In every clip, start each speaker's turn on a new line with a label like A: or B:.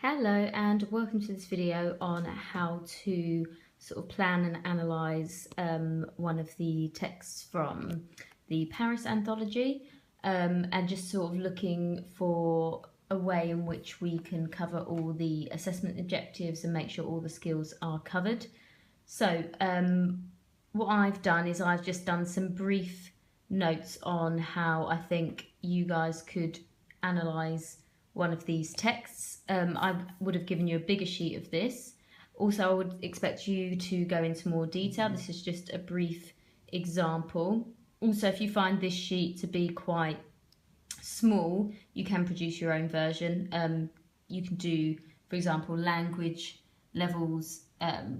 A: Hello and welcome to this video on how to sort of plan and analyse one of the texts from the Paris Anthology and just sort of looking for a way in which we can cover all the assessment objectives and make sure all the skills are covered. So what I've done is I've just done some brief notes on how I think you guys could analyse one of these texts. I would have given you a bigger sheet of this. Also, I would expect you to go into more detail. This is just a brief example. Also, if you find this sheet to be quite small, you can produce your own version. You can do, for example, language levels,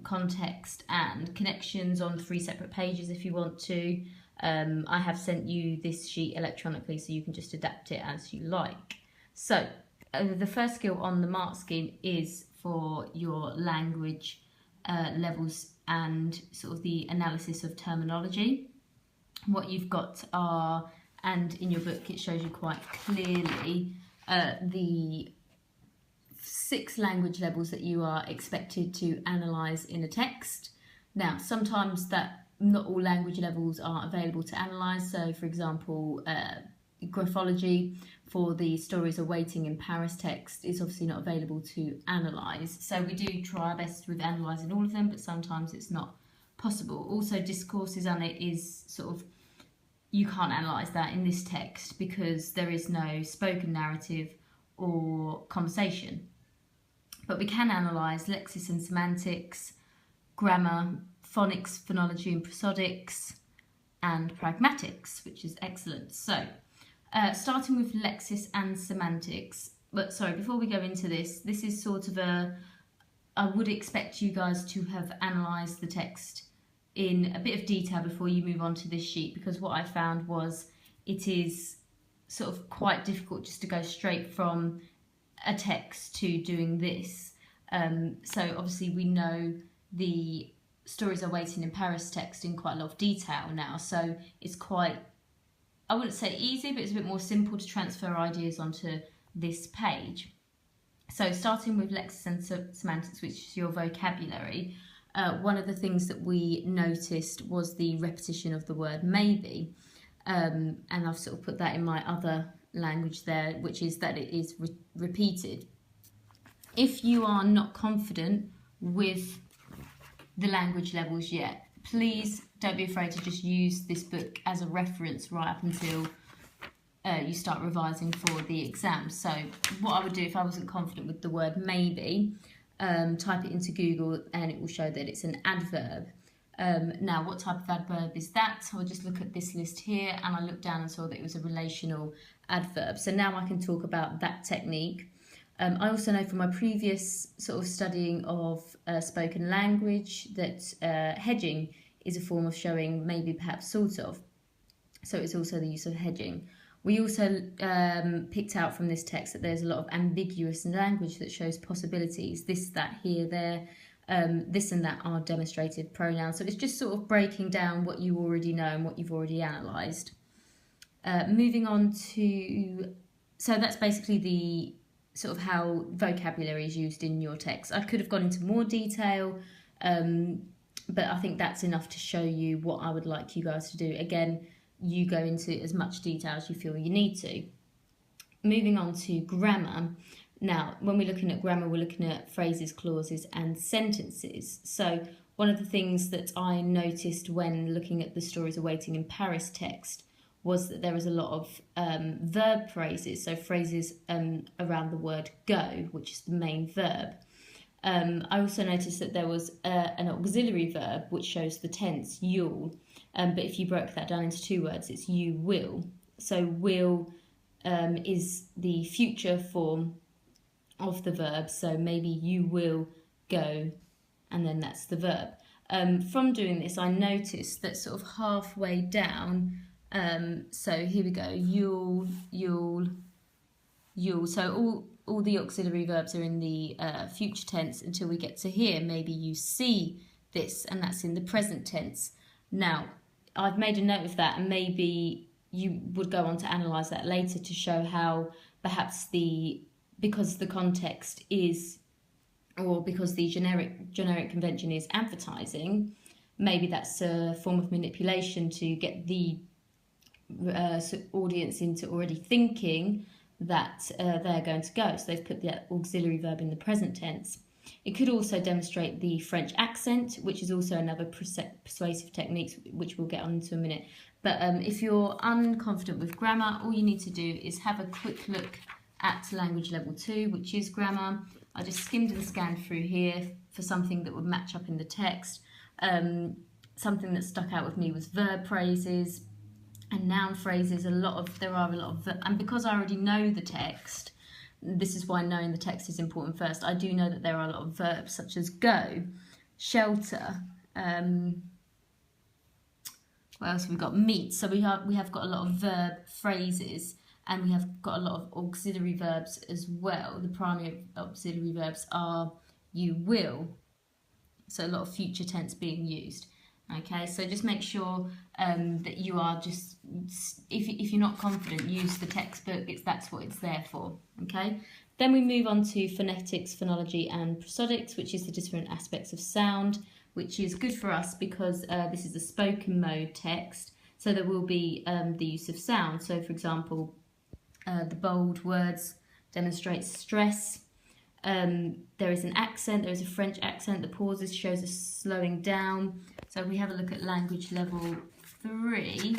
A: context and connections on 3 separate pages if you want to. I have sent you this sheet electronically so you can just adapt it as you like. So the first skill on the mark scheme is for your language levels and sort of the analysis of terminology. What you've got are, and in your book it shows you quite clearly, the 6 language levels that you are expected to analyse in a text. Now, sometimes not all language levels are available to analyse. So, for example, graphology for the stories awaiting in Paris text is obviously not available to analyse. So we do try our best with analysing all of them, but sometimes it's not possible. Also, discourses on it is sort of, you can't analyse that in this text because there is no spoken narrative or conversation. But we can analyse lexis and semantics, grammar, phonics, phonology and prosodics, and pragmatics, which is excellent. So, starting with lexis and semantics, but sorry, before we go into this is sort of I would expect you guys to have analysed the text in a bit of detail before you move on to this sheet, because what I found was it is sort of quite difficult just to go straight from a text to doing this. So obviously we know the stories are waiting in Paris text in quite a lot of detail now, so it's quite, I wouldn't say easy, but it's a bit more simple to transfer ideas onto this page. So starting with lexis and semantics, which is your vocabulary, one of the things that we noticed was the repetition of the word maybe, and I've sort of put that in my other language there, which is that it is repeated. If you are not confident with the language levels yet, please don't be afraid to just use this book as a reference right up until you start revising for the exam. So what I would do if I wasn't confident with the word maybe, type it into Google and it will show that it's an adverb. Now, what type of adverb is that? So I'll just look at this list here, and I looked down and saw that it was a relational adverb. So now I can talk about that technique. I also know from my previous sort of studying of spoken language that hedging is a form of showing maybe, perhaps, sort of. So it's also the use of hedging. We also picked out from this text that there's a lot of ambiguous language that shows possibilities. This, that, here, there, this and that are demonstrative pronouns. So it's just sort of breaking down what you already know and what you've already analysed. Moving on to, so that's basically the sort of how vocabulary is used in your text. I could have gone into more detail, but I think that's enough to show you what I would like you guys to do. Again, you go into as much detail as you feel you need to. Moving on to grammar. Now, when we're looking at grammar, we're looking at phrases, clauses, and sentences. So one of the things that I noticed when looking at the stories awaiting in Paris text was that there was a lot of verb phrases, so phrases around the word go, which is the main verb. I also noticed that there was an auxiliary verb which shows the tense, you'll, but if you broke that down into 2 words, it's you will. So will is the future form of the verb, so maybe you will go, and then that's the verb. From doing this, I noticed that sort of halfway down, so here we go, you'll. So all the auxiliary verbs are in the future tense until we get to here. Maybe you see this, and that's in the present tense. Now, I've made a note of that, and maybe you would go on to analyse that later to show how perhaps the because the context is, or because the generic convention is advertising, maybe that's a form of manipulation to get the audience into already thinking that they're going to go. So they've put the auxiliary verb in the present tense. It could also demonstrate the French accent, which is also another persuasive technique, which we'll get on into a minute. But if you're unconfident with grammar, all you need to do is have a quick look at language level 2, which is grammar. I just skimmed and scanned through here for something that would match up in the text. Something that stuck out with me was verb phrases and noun phrases. There are a lot of, and because I already know the text, this is why knowing the text is important first. I do know that there are a lot of verbs such as go, shelter, what else have we got? Meet. So we have got a lot of verb phrases, and we have got a lot of auxiliary verbs as well. The primary auxiliary verbs are you will. So a lot of future tense being used. Okay, so just make sure that you are just, if you're not confident, use the textbook. That's what it's there for. Okay, then we move on to phonetics, phonology and prosodics, which is the different aspects of sound, which is good for us because this is a spoken mode text, so there will be the use of sound. So for example, the bold words demonstrate stress. There is an accent, there is a French accent, the pauses shows us slowing down. So if we have a look at language level 3,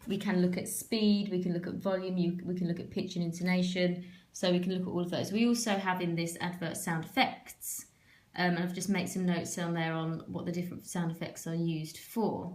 A: we can look at speed, we can look at volume, we can look at pitch and intonation, so we can look at all of those. We also have in this advert sound effects, and I've just made some notes on there on what the different sound effects are used for.